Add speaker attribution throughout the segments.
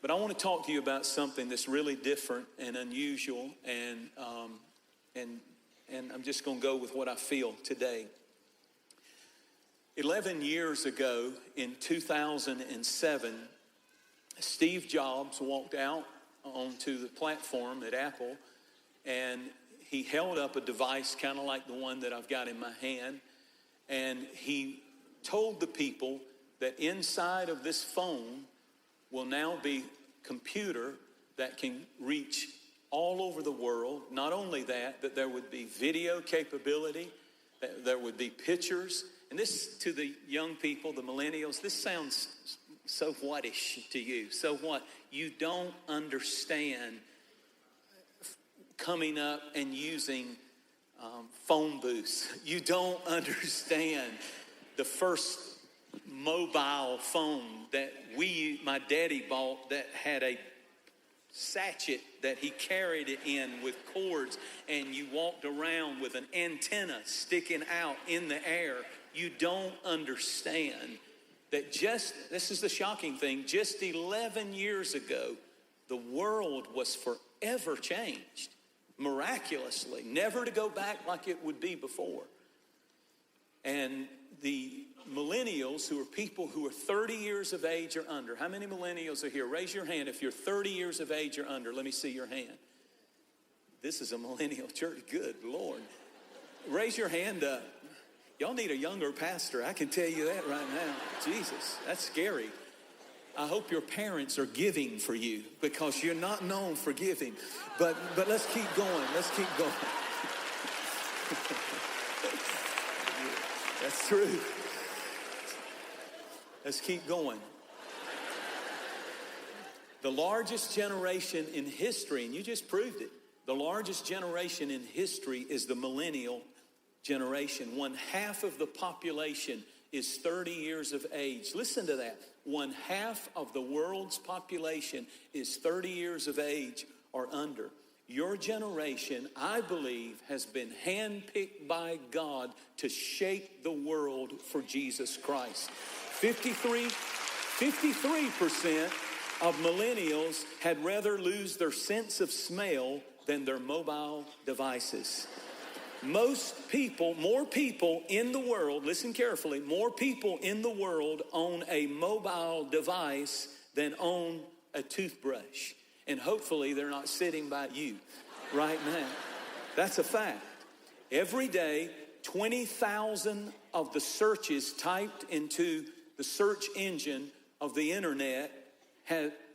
Speaker 1: But I want to talk to you about something that's really different and unusual, and I'm just going to go with what I feel today. 11 years ago, in 2007, Steve Jobs walked out onto the platform at Apple, and he held up a device kind of like the one that I've got in my hand, and he told the people that inside of this phone will now be a computer that can reach all over the world. Not only that there would be video capability, that there would be pictures. And this, to the young people, the millennials, this sounds so what-ish to you. So what? You don't understand coming up and using phone booths. You don't understand the first mobile phone that my daddy bought that had a sachet that he carried it in with cords, and you walked around with an antenna sticking out in the air. You don't understand that this is the shocking thing, just 11 years ago, the world was forever changed, miraculously, never to go back like it would be before. And the millennials, who are people who are 30 years of age or under. How many millennials are here? Raise your hand if you're 30 years of age or under. Let me see your hand. This is a millennial church. Good Lord. Raise your hand up. Y'all need a younger pastor. I can tell you that right now. Jesus, that's scary. I hope your parents are giving for you, because you're not known for giving. But let's keep going. Let's keep going. That's true. Let's keep going. The largest generation in history, and you just proved it, the largest generation in history is the millennial generation. 1/2 of the population is 30 years of age. Listen to that. 1/2 of the world's population is 30 years of age or under. Your generation, I believe, has been handpicked by God to shape the world for Jesus Christ. 53% of millennials had rather lose their sense of smell than their mobile devices. More people in the world, listen carefully, more people in the world own a mobile device than own a toothbrush. And hopefully they're not sitting by you right now. That's a fact. Every day, 20,000 of the searches typed into the search engine of the internet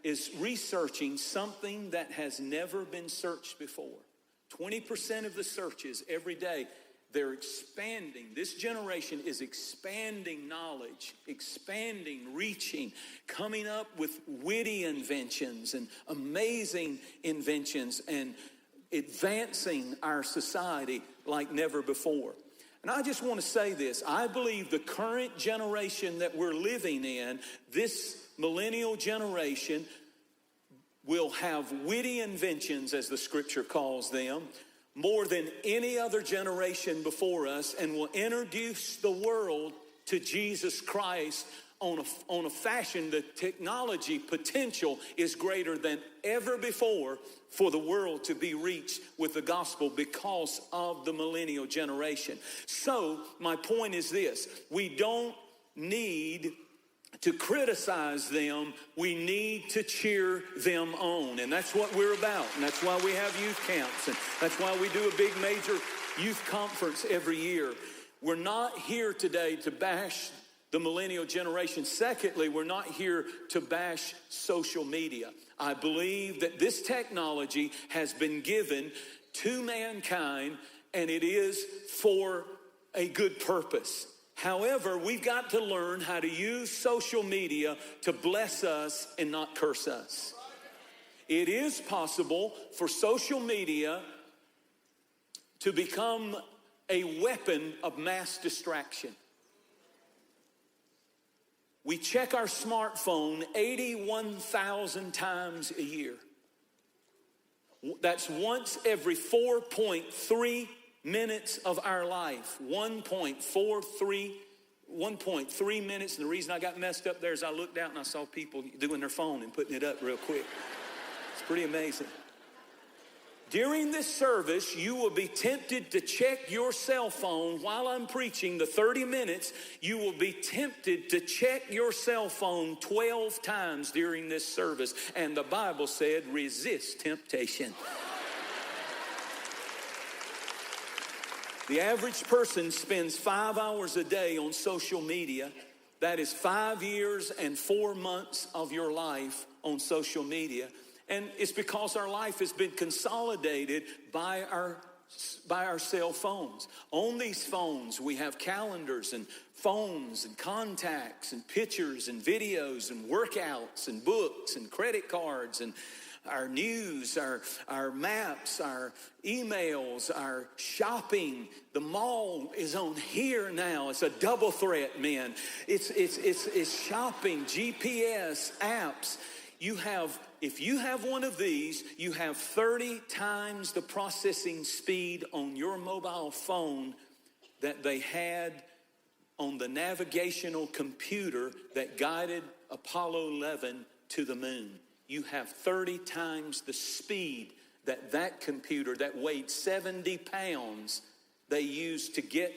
Speaker 1: is researching something that has never been searched before. 20% of the searches every day, they're expanding. This generation is expanding knowledge, expanding, reaching, coming up with witty inventions and amazing inventions, and advancing our society like never before. And I just want to say this. I believe the current generation that we're living in, this millennial generation, will have witty inventions, as the scripture calls them, more than any other generation before us, and will introduce the world to Jesus Christ on a fashion. The technology potential is greater than ever before for the world to be reached with the gospel because of the millennial generation. So my point is this: we don't need to criticize them, we need to cheer them on. And that's what we're about. And that's why we have youth camps. And that's why we do a big major youth conference every year. We're not here today to bash the millennial generation. Secondly, we're not here to bash social media. I believe that this technology has been given to mankind, and it is for a good purpose. However, we've got to learn how to use social media to bless us and not curse us. It is possible for social media to become a weapon of mass distraction. We check our smartphone 81,000 times a year. That's once every 4.3 minutes of our life. 1.43 1.3 minutes, and the reason I got messed up there is I looked out and I saw people doing their phone and putting it up real quick. It's pretty amazing. During this service, you will be tempted to check your cell phone while I'm preaching the 30 minutes. You will be tempted to check your cell phone 12 times during this service. And the Bible said, resist temptation. The average person spends 5 hours a day on social media. That is 5 years and 4 months of your life on social media. And it's because our life has been consolidated by our cell phones. On these phones, we have calendars and phones and contacts and pictures and videos and workouts and books and credit cards and our news, our maps, our emails, our shopping. The mall is on here now. It's a double threat, man. It's shopping, GPS, apps. If you have one of these, you have 30 times the processing speed on your mobile phone that they had on the navigational computer that guided Apollo 11 to the moon. You have 30 times the speed that computer that weighed 70 pounds they used to get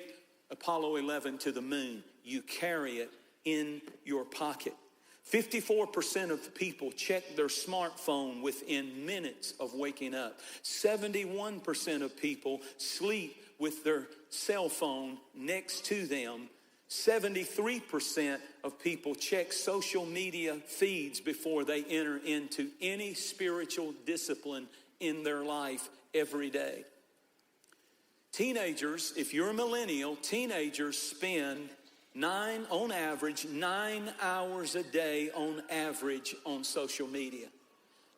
Speaker 1: Apollo 11 to the moon. You carry it in your pocket. 54% of people check their smartphone within minutes of waking up. 71% of people sleep with their cell phone next to them. 73% of people check social media feeds before they enter into any spiritual discipline in their life every day. Teenagers, if you're a millennial, teenagers spend 9 hours a day on average on social media.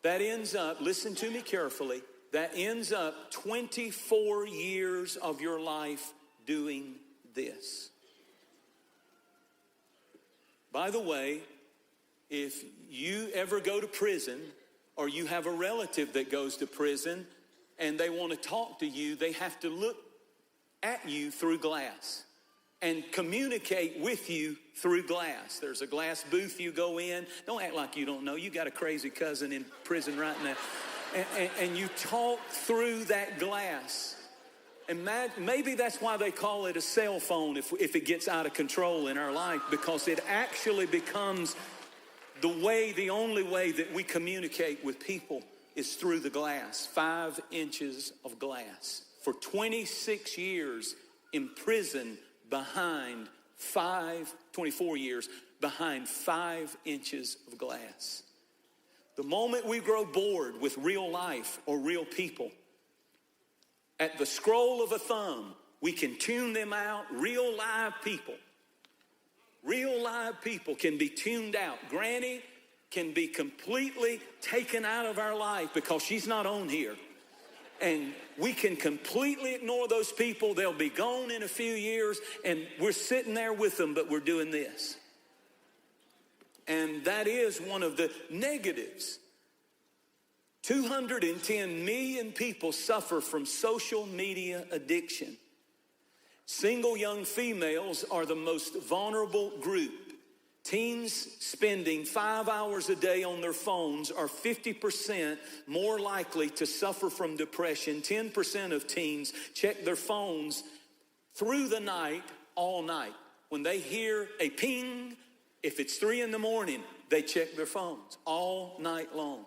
Speaker 1: That ends up, listen to me carefully, that ends up 24 years of your life doing this. By the way, if you ever go to prison or you have a relative that goes to prison and they want to talk to you, they have to look at you through glass and communicate with you through glass. There's a glass booth you go in. Don't act like you don't know. You got a crazy cousin in prison right now. And you talk through that glass. And maybe that's why they call it a cell phone if it gets out of control in our life, because it actually becomes the only way that we communicate with people is through the glass. 5 inches of glass. For 26 years in prison behind 24 years behind 5 inches of glass. The moment we grow bored with real life or real people, at the scroll of a thumb, we can tune them out. Real live people can be tuned out. Granny can be completely taken out of our life because she's not on here. And we can completely ignore those people. They'll be gone in a few years, and we're sitting there with them, but we're doing this. And that is one of the negatives. 210 million people suffer from social media addiction. Single young females are the most vulnerable group. Teens spending 5 hours a day on their phones are 50% more likely to suffer from depression. 10% of teens check their phones through the night, all night. When they hear a ping, if it's 3 a.m, they check their phones all night long.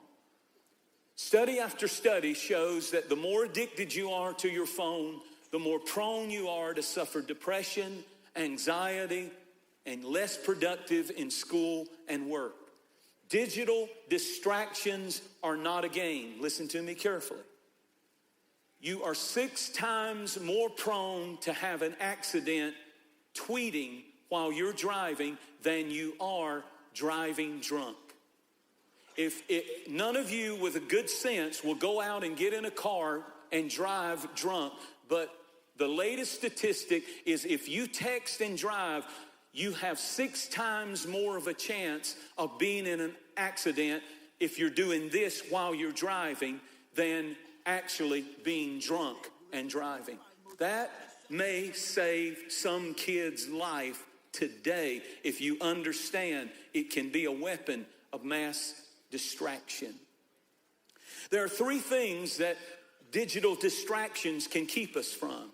Speaker 1: Study after study shows that the more addicted you are to your phone, the more prone you are to suffer depression, anxiety, and less productive in school and work. Digital distractions are not a game. Listen to me carefully. You are 6 times more prone to have an accident tweeting while you're driving than you are driving drunk. None of you with a good sense will go out and get in a car and drive drunk, but the latest statistic is if you text and drive, you have 6 times more of a chance of being in an accident if you're doing this while you're driving than actually being drunk and driving. That may save some kid's life today if you understand it can be a weapon of mass distraction. There are three things that digital distractions can keep us from.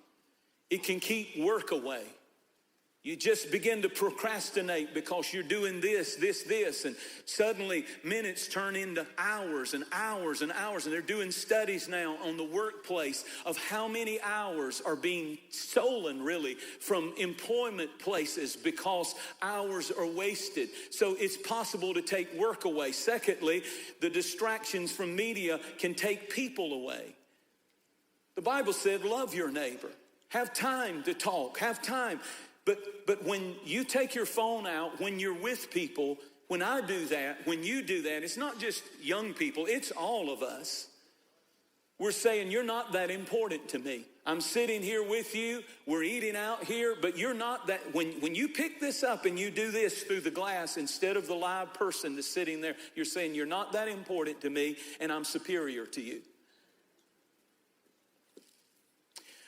Speaker 1: It can keep work away. You just begin to procrastinate because you're doing this, and suddenly minutes turn into hours and hours and hours. And they're doing studies now on the workplace of how many hours are being stolen, really, from employment places because hours are wasted. So it's possible to take work away. Secondly, the distractions from media can take people away. The Bible said, love your neighbor. Have time to talk. Have time. But when you take your phone out, when you're with people, when I do that, when you do that, it's not just young people, it's all of us. We're saying, you're not that important to me. I'm sitting here with you, we're eating out here, but you're not that. When you pick this up and you do this through the glass instead of the live person that's sitting there, you're saying, you're not that important to me and I'm superior to you.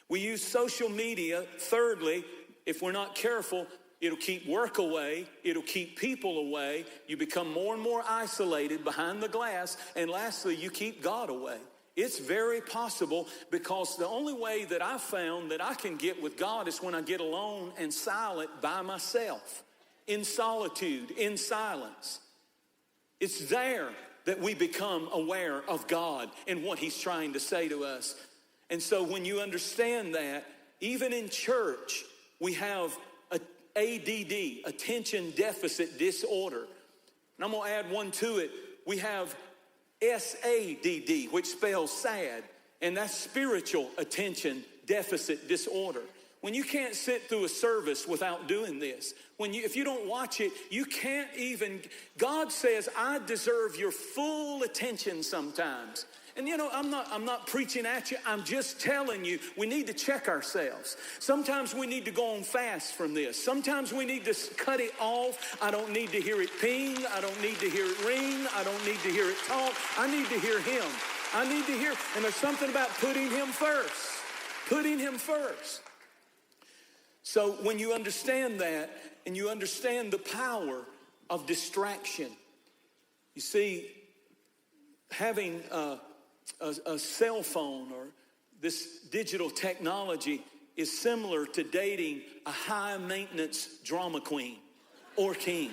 Speaker 1: We use social media, thirdly, if we're not careful, it'll keep work away. It'll keep people away. You become more and more isolated behind the glass. And lastly, you keep God away. It's very possible because the only way that I found that I can get with God is when I get alone and silent by myself, in solitude, in silence. It's there that we become aware of God and what He's trying to say to us. And so when you understand that, even in church, we have ADD, attention deficit disorder. And I'm going to add one to it. We have SADD, which spells sad, and that's spiritual attention deficit disorder. When you can't sit through a service without doing this, if you don't watch it, you can't even, God says, I deserve your full attention sometimes. And you know, I'm not preaching at you. I'm just telling you, we need to check ourselves. Sometimes we need to go on fast from this. Sometimes we need to cut it off. I don't need to hear it ping. I don't need to hear it ring. I don't need to hear it talk. I need to hear Him. I need to hear, and there's something about putting Him first. Putting Him first. So when you understand that, and you understand the power of distraction, you see, having a cell phone or this digital technology is similar to dating a high-maintenance drama queen or king.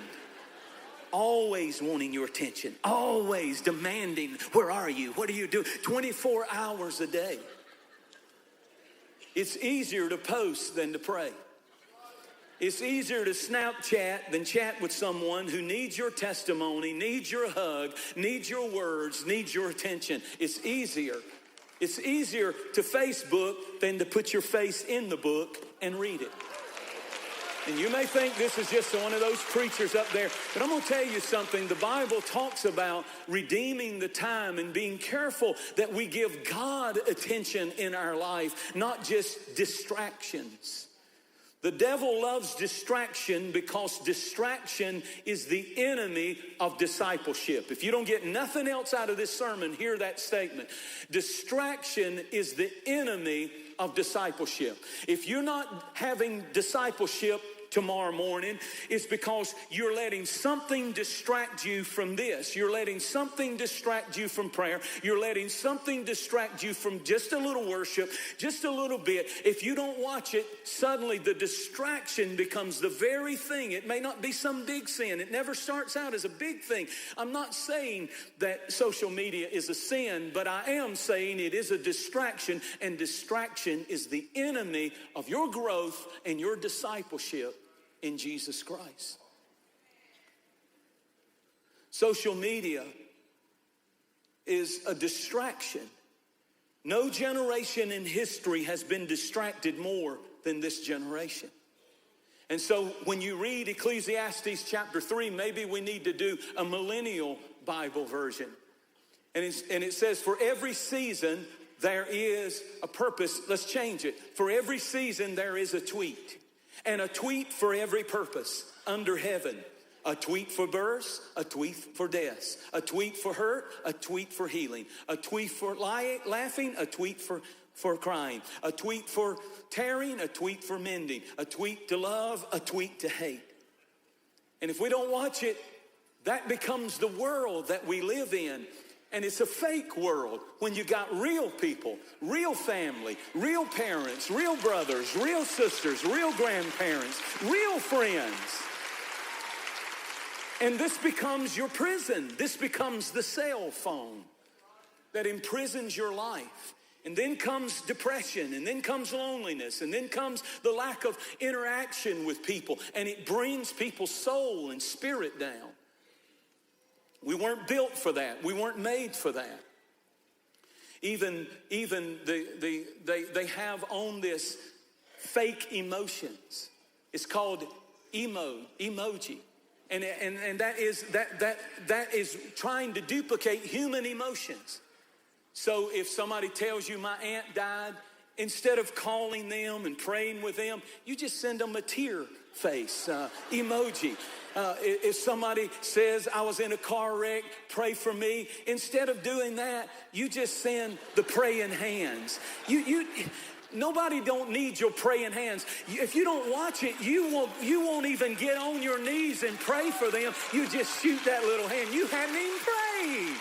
Speaker 1: Always wanting your attention, always demanding, where are you? What do you do? 24 hours a day. It's easier to post than to pray. It's easier to Snapchat than chat with someone who needs your testimony, needs your hug, needs your words, needs your attention. It's easier. It's easier to Facebook than to put your face in the book and read it. And you may think this is just one of those preachers up there, but I'm going to tell you something. The Bible talks about redeeming the time and being careful that we give God attention in our life, not just distractions. The devil loves distraction because distraction is the enemy of discipleship. If you don't get nothing else out of this sermon, hear that statement. Distraction is the enemy of discipleship. If you're not having discipleship tomorrow morning, it's because you're letting something distract you from this. You're letting something distract you from prayer. You're letting something distract you from just a little worship, just a little bit. If you don't watch it, suddenly the distraction becomes the very thing. It may not be some big sin. It never starts out as a big thing. I'm not saying that social media is a sin, but I am saying it is a distraction, and distraction is the enemy of your growth and your discipleship in Jesus Christ. Social media is a distraction. No generation in history has been distracted more than this generation. And so when you read Ecclesiastes chapter 3, maybe we need to do a millennial Bible version. And it says, for every season there is a purpose. Let's change it. For every season there is a tweet. And a tweet for every purpose under heaven. A tweet for births, a tweet for deaths. A tweet for hurt, a tweet for healing. A tweet for laughing, a tweet for crying. A tweet for tearing, a tweet for mending. A tweet to love, a tweet to hate. And if we don't watch it, that becomes the world that we live in. And it's a fake world when you got real people, real family, real parents, real brothers, real sisters, real grandparents, real friends. And this becomes your prison. This becomes the cell phone that imprisons your life. And then comes depression, and then comes loneliness, and then comes the lack of interaction with people. And it brings people's soul and spirit down. We weren't built for that. We weren't made for that. Even they have on this fake emotions. It's called emoji. And that is trying to duplicate human emotions. So if somebody tells you my aunt died, instead of calling them and praying with them, you just send them a tear face emoji. If somebody says, I was in a car wreck, pray for me, instead of doing that, you just send the praying hands. Nobody don't need your praying hands. If you don't watch it, you won't even get on your knees and pray for them. You just shoot that little hand. You hadn't even prayed.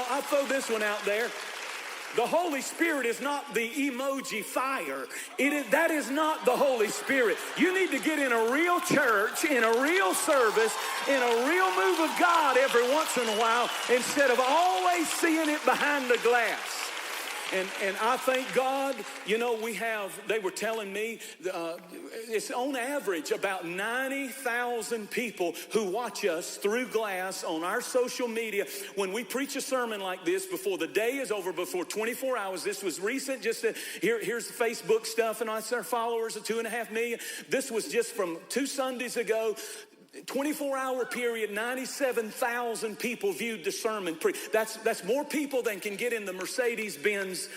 Speaker 1: I'll throw this one out there. The Holy Spirit is not the emoji fire. That is not the Holy Spirit. You need to get in a real church, in a real service, in a real move of God every once in a while, instead of always seeing it behind the glass. And I thank God, they were telling me, it's on average about 90,000 people who watch us through glass on our social media. When we preach a sermon like this, before the day is over, before 24 hours, this was recent, here's the Facebook stuff, and our followers are 2.5 million. This was just from 2 Sundays ago. 24-hour period, 97,000 people viewed the sermon. That's more people than can get in the Mercedes-Benz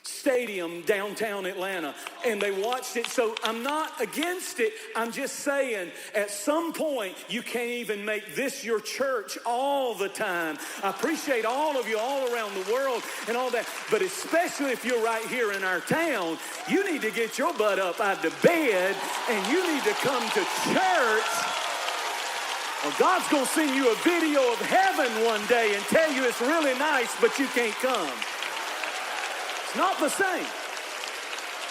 Speaker 1: Stadium downtown Atlanta. And they watched it. So I'm not against it. I'm just saying at some point you can't even make this your church all the time. I appreciate all of you all around the world and all that. But especially if you're right here in our town, you need to get your butt up out of bed and you need to come to church. Well, God's going to send you a video of heaven one day and tell you it's really nice, but you can't come. It's not the same.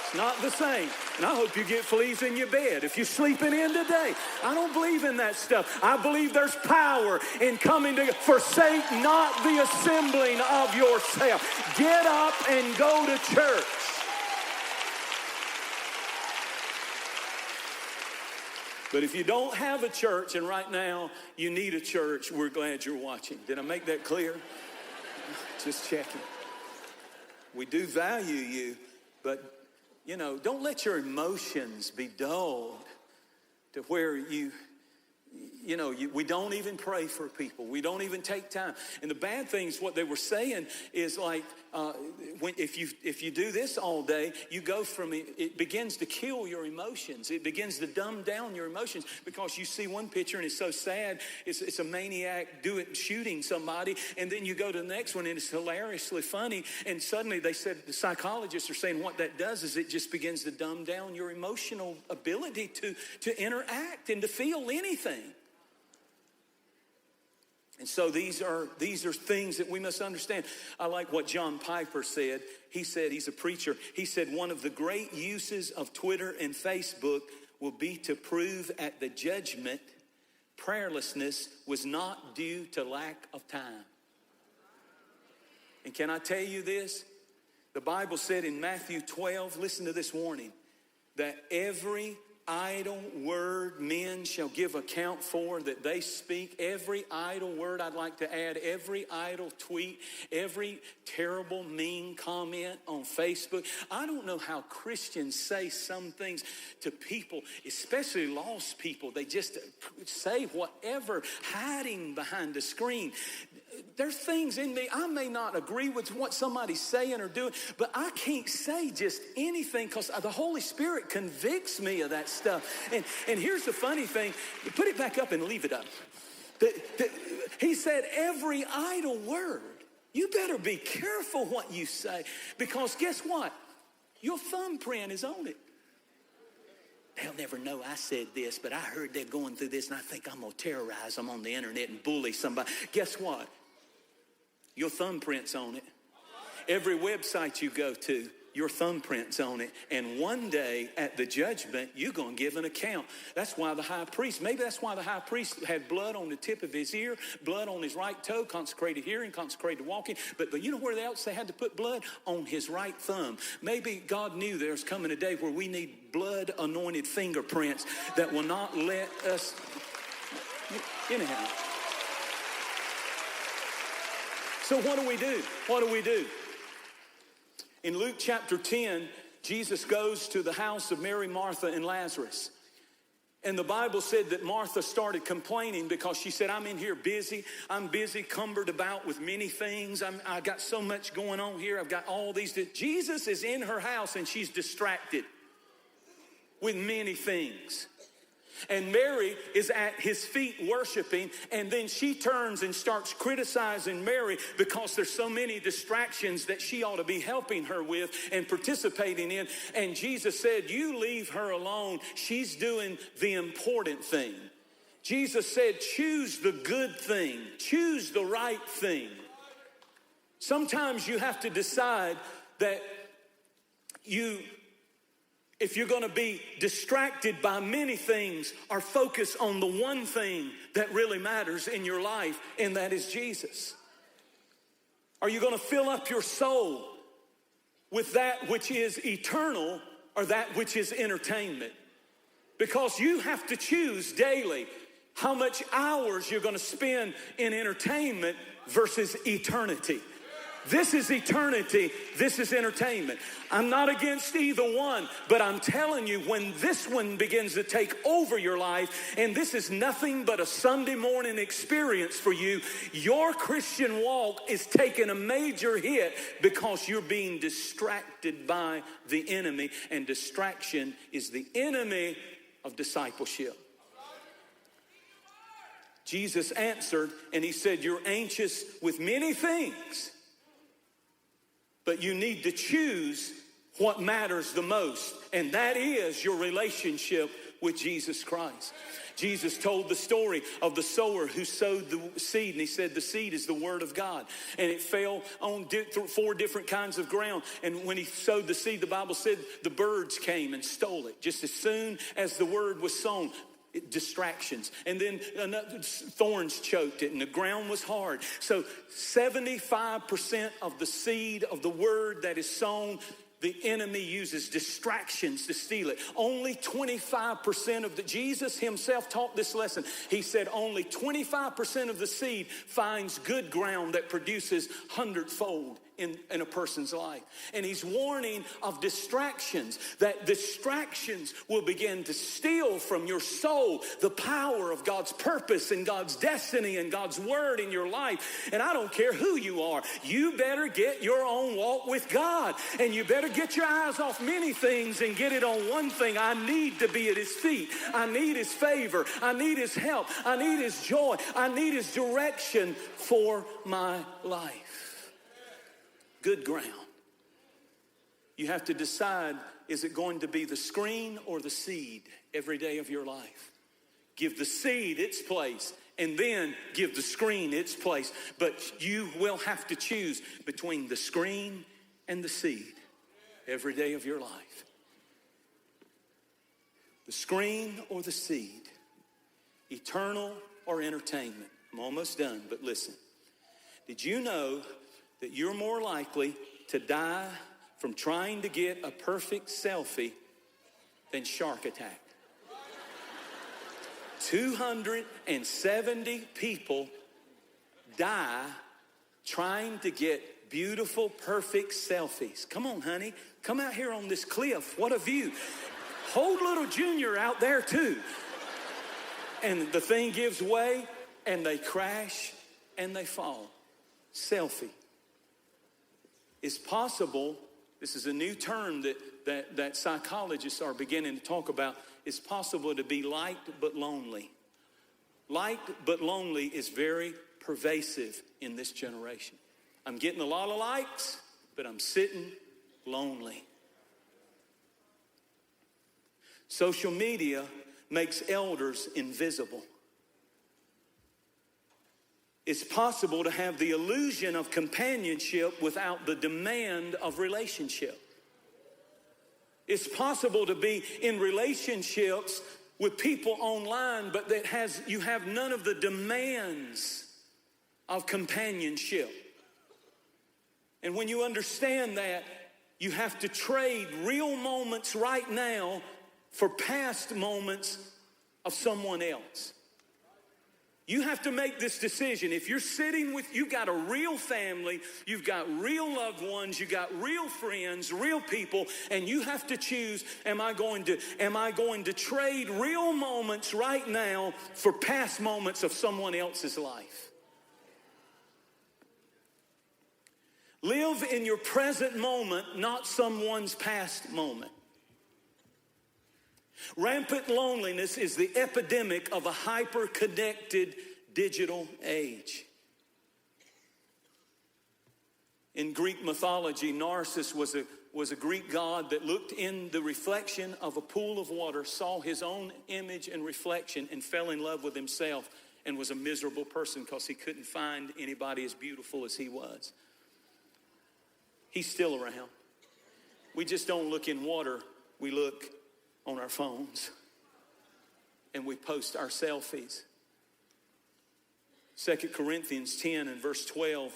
Speaker 1: It's not the same. And I hope you get fleas in your bed if you're sleeping in today. I don't believe in that stuff. I believe there's power in coming to forsake not the assembling of yourself. Get up and go to church. But if you don't have a church, and right now you need a church, we're glad you're watching. Did I make that clear? Just checking. We do value you, but, don't let your emotions be dulled to where we don't even pray for people. We don't even take time. And the bad things, what they were saying is like, if you do this all day, you go from it begins to kill your emotions. It begins to dumb down your emotions because you see one picture and it's so sad. It's a maniac shooting somebody, and then you go to the next one and it's hilariously funny. And suddenly they said, the psychologists are saying what that does is it just begins to dumb down your emotional ability to interact and to feel anything. And so these are things that we must understand. I like what John Piper said. He said, he's a preacher. He said, one of the great uses of Twitter and Facebook will be to prove at the judgment prayerlessness was not due to lack of time. And can I tell you this? The Bible said in Matthew 12, listen to this warning, that every idle word men shall give account for that they speak. Every idle word, I'd like to add, every idle tweet, every terrible mean comment on Facebook. I don't know how Christians say some things to people, especially lost people. They just say whatever, hiding behind the screen. There's things in me, I may not agree with what somebody's saying or doing, but I can't say just anything because the Holy Spirit convicts me of that stuff. And here's the funny thing, put it back up and leave it up. He said every idle word, you better be careful what you say because guess what? Your thumbprint is on it. they'll never know I said this, but I heard they're going through this, and I think I'm going to terrorize them on the internet and bully somebody. Guess what? Your thumbprint's on it. Every website you go to, your thumbprint's on it. And one day at the judgment, you're going to give an account. That's why the high priest, maybe that's why the high priest had blood on the tip of his ear, blood on his right toe, consecrated hearing, consecrated walking. But you know where else they had to put blood? On his right thumb. Maybe God knew there's coming a day where we need blood anointed fingerprints that will not let us, anyhow. So what do we do? What do we do? In Luke chapter 10, Jesus goes to the house of Mary, Martha, and Lazarus. And the Bible said that Martha started complaining because she said, I'm in here busy. I'm busy, cumbered about with many things. I got so much going on here. I've got all these. Jesus is in her house and she's distracted with many things. And Mary is at his feet worshiping, and then she turns and starts criticizing Mary because there's so many distractions that she ought to be helping her with and participating in. And Jesus said, you leave her alone. She's doing the important thing. Jesus said, choose the good thing. Choose the right thing. Sometimes you have to decide that if you're going to be distracted by many things, or focus on the one thing that really matters in your life, and that is Jesus. Are you going to fill up your soul with that which is eternal or that which is entertainment? Because you have to choose daily how much hours you're going to spend in entertainment versus eternity. This is eternity. This is entertainment. I'm not against either one, but I'm telling you, when this one begins to take over your life, and this is nothing but a Sunday morning experience for you, your Christian walk is taking a major hit because you're being distracted by the enemy, and distraction is the enemy of discipleship. Jesus answered, and he said, you're anxious with many things, but you need to choose what matters the most, and that is your relationship with Jesus Christ. Jesus told the story of the sower who sowed the seed, and he said the seed is the word of God. And it fell on 4 different kinds of ground. And when he sowed the seed, the Bible said the birds came and stole it. Just as soon as the word was sown, distractions. And then thorns choked it, and the ground was hard. So 75% of the seed of the word that is sown, the enemy uses distractions to steal it. Only 25% of Jesus himself taught this lesson. He said only 25% of the seed finds good ground that produces 100-fold in a person's life. And he's warning of distractions, that distractions will begin to steal from your soul the power of God's purpose and God's destiny and God's word in your life. And I don't care who you are, you better get your own walk with God, and you better get your eyes off many things and get it on one thing. I need to be at his feet. I need his favor. I need his help. I need his joy. I need his direction for my life. Good ground. You have to decide, is it going to be the screen or the seed every day of your life? Give the seed its place, and then give the screen its place. But you will have to choose between the screen and the seed every day of your life. The screen or the seed. Eternal or entertainment. I'm almost done, but listen. Did you know that you're more likely to die from trying to get a perfect selfie than shark attack? 270 people die trying to get beautiful, perfect selfies. Come on, honey. Come out here on this cliff. What a view. Hold little Junior out there too. And the thing gives way, and they crash, and they fall. Selfie. It's possible, this is a new term that psychologists are beginning to talk about, it's possible to be liked but lonely. Liked but lonely is very pervasive in this generation. I'm getting a lot of likes, but I'm sitting lonely. Social media makes elders invisible. It's possible to have the illusion of companionship without the demand of relationship. It's possible to be in relationships with people online, but you have none of the demands of companionship. And when you understand that, you have to trade real moments right now for past moments of someone else. You have to make this decision. If you're you've got a real family, you've got real loved ones, you've got real friends, real people, and you have to choose, am I going to trade real moments right now for past moments of someone else's life? Live in your present moment, not someone's past moment. Rampant loneliness is the epidemic of a hyper-connected digital age. In Greek mythology, Narcissus was a Greek god that looked in the reflection of a pool of water, saw his own image and reflection, and fell in love with himself, and was a miserable person because he couldn't find anybody as beautiful as he was. He's still around. We just don't look in water, we look on our phones, and we post our selfies. 2 Corinthians 10 and verse 12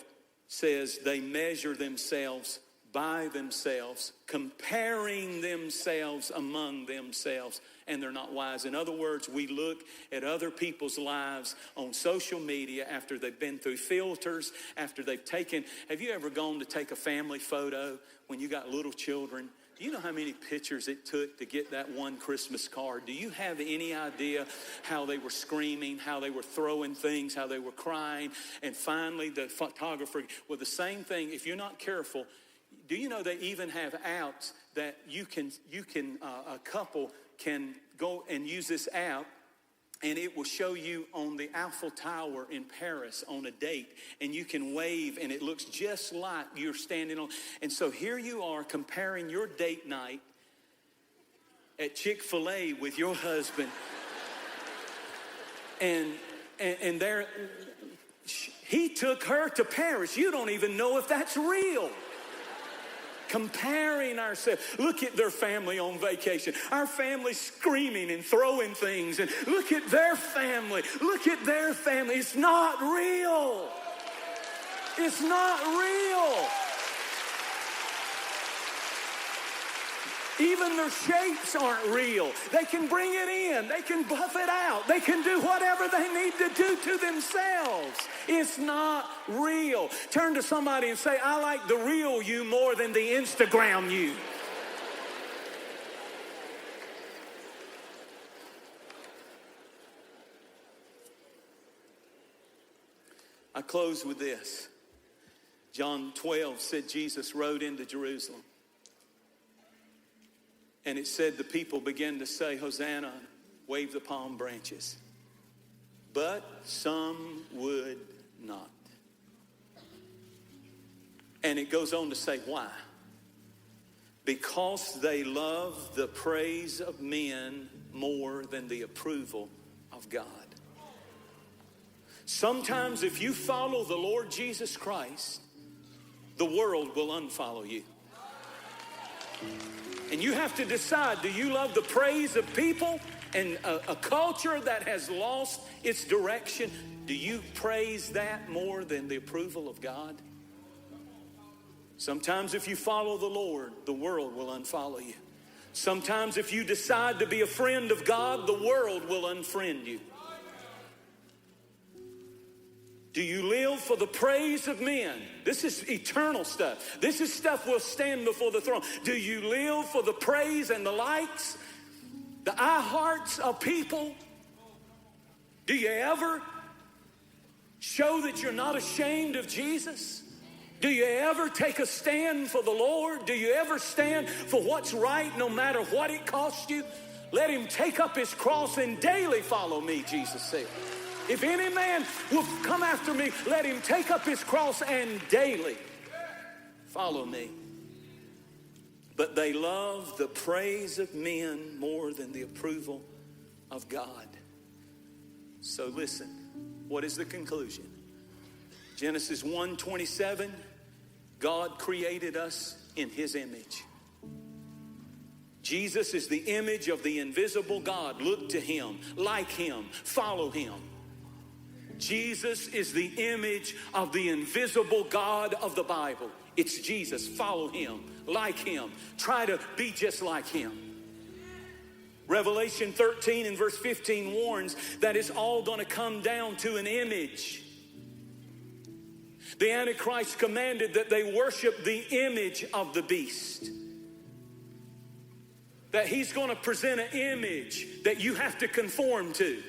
Speaker 1: says they measure themselves by themselves, comparing themselves among themselves, and they're not wise. In other words, we look at other people's lives on social media after they've been through filters, after they've taken. Have you ever gone to take a family photo when you got little children? Do you know how many pictures it took to get that one Christmas card? Do you have any idea how they were screaming, how they were throwing things, how they were crying? And finally, the photographer, well, the same thing, if you're not careful, do you know they even have apps that a couple can go and use this app, and it will show you on the Eiffel Tower in Paris on a date, and you can wave, and it looks just like you're standing on. And so here you are comparing your date night at Chick-fil-A with your husband, and there, he took her to Paris. You don't even know if that's real. Comparing ourselves. Look at their family on vacation. Our family's screaming and throwing things. And look at their family. Look at their family. It's not real. It's not real. Even their shapes aren't real. They can bring it in. They can buff it out. They can do whatever they need to do to themselves. It's not real. Turn to somebody and say, I like the real you more than the Instagram you. I close with this. John 12 said Jesus rode into Jerusalem. And it said the people began to say, Hosanna, wave the palm branches. But some would not. And it goes on to say, why? Because they love the praise of men more than the approval of God. Sometimes if you follow the Lord Jesus Christ, the world will unfollow you. And you have to decide, do you love the praise of people and a culture that has lost its direction? Do you praise that more than the approval of God? Sometimes if you follow the Lord, the world will unfollow you. Sometimes if you decide to be a friend of God, the world will unfriend you. Do you live for the praise of men? This is eternal stuff. This is stuff we'll stand before the throne. Do you live for the praise and the likes, the eye hearts of people? Do you ever show that you're not ashamed of Jesus? Do you ever take a stand for the Lord? Do you ever stand for what's right no matter what it costs you? Let him take up his cross and daily follow me, Jesus said. If any man will come after me, let him take up his cross and daily follow me. but they love the praise of men more than the approval of God. So listen, what is the conclusion? Genesis 1:27, God created us in his image. Jesus is the image of the invisible God. Look to him, like him, follow him. Jesus is the image of the invisible God of the Bible. It's Jesus. Follow him, like him. Try to be just like him. Revelation 13 and verse 15 warns that it's all going to come down to an image. The Antichrist commanded that they worship the image of the beast. That he's going to present an image that you have to conform to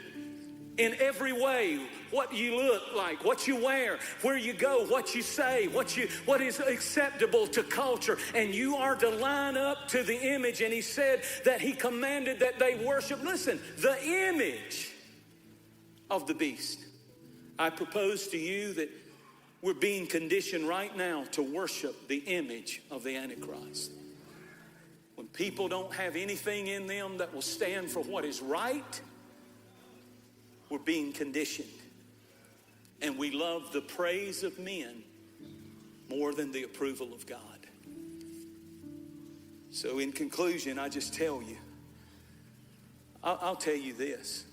Speaker 1: in every way. What you look like, what you wear, where you go, what you say, what is acceptable to culture. And you are to line up to the image. And he said that he commanded that they worship, listen, the image of the beast. I propose to you that we're being conditioned right now to worship the image of the Antichrist. When people don't have anything in them that will stand for what is right, we're being conditioned. And we love the praise of men more than the approval of God. So in conclusion, I just tell you, I'll tell you this.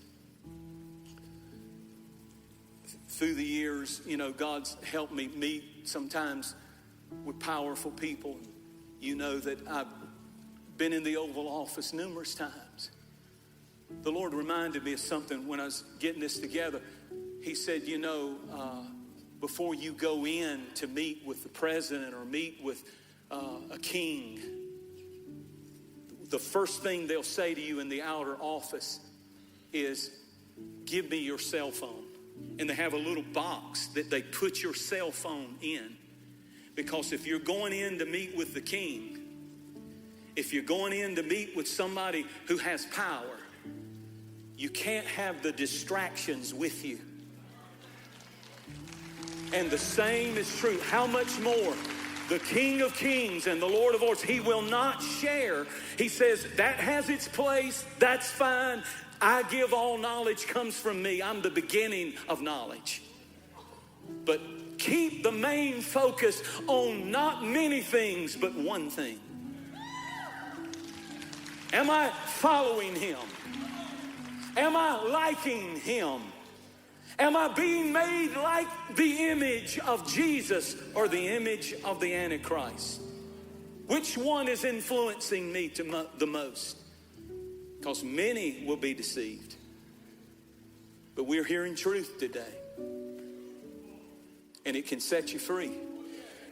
Speaker 1: Through the years, you know, God's helped me meet sometimes with powerful people. You know that I've been in the Oval Office numerous times. The Lord reminded me of something when I was getting this together. He said, you know, before you go in to meet with the president or meet with a king, the first thing they'll say to you in the outer office is, give me your cell phone. And they have a little box that they put your cell phone in. Because if you're going in to meet with the king, if you're going in to meet with somebody who has power, you can't have the distractions with you. And the same is true. How much more? The King of Kings and the Lord of Lords, he will not share. He says, that has its place. That's fine. I give all knowledge comes from me. I'm the beginning of knowledge. But keep the main focus on not many things, but one thing. Am I following him? Am I liking him? Am I being made like the image of Jesus or the image of the Antichrist? Which one is influencing me the most? Because many will be deceived. But we're hearing truth today. And it can set you free.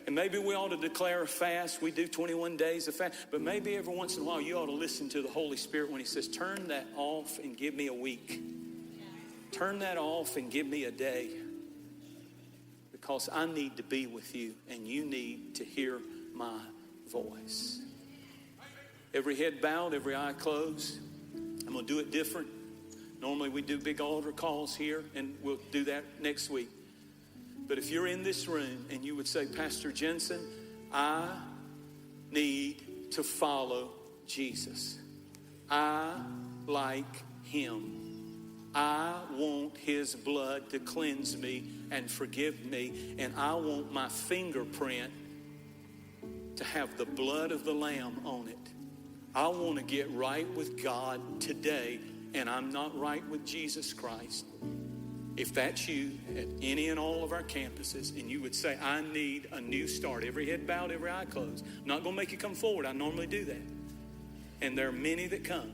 Speaker 1: And maybe we ought to declare a fast. We do 21 days of fast. But maybe every once in a while you ought to listen to the Holy Spirit when he says, turn that off and give me a week. Turn that off and give me a day. Because I need to be with you and you need to hear my voice. Every head bowed, every eye closed. I'm going to do it different. Normally we do big altar calls here and we'll do that next week. But if you're in this room and you would say, Pastor Jentezen, I need to follow Jesus. I like him. I want his blood to cleanse me and forgive me. And I want my fingerprint to have the blood of the Lamb on it. I want to get right with God today. And I'm not right with Jesus Christ. If that's you at any and all of our campuses and you would say, I need a new start. Every head bowed, every eye closed. I'm not going to make you come forward. I normally do that. And there are many that come.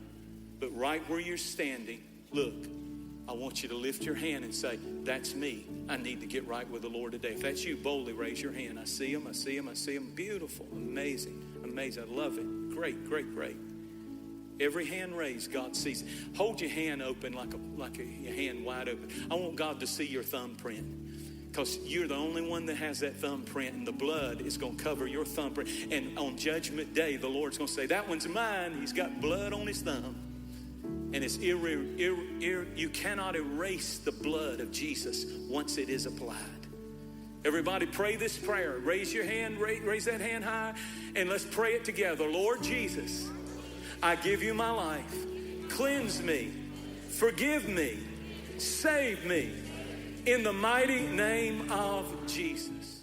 Speaker 1: But right where you're standing, look, I want you to lift your hand and say, that's me. I need to get right with the Lord today. If that's you, boldly raise your hand. I see them, I see them, I see them. Beautiful, amazing, amazing. I love it. Great, great, great. Every hand raised, God sees it. Hold your hand open like your hand wide open. I want God to see your thumbprint because you're the only one that has that thumbprint, and the blood is going to cover your thumbprint. And on Judgment Day, the Lord's going to say, that one's mine. He's got blood on his thumb. And it's you cannot erase the blood of Jesus once it is applied. Everybody pray this prayer. Raise your hand, raise that hand high, and let's pray it together. Lord Jesus, I give you my life. Cleanse me, forgive me, save me in the mighty name of Jesus.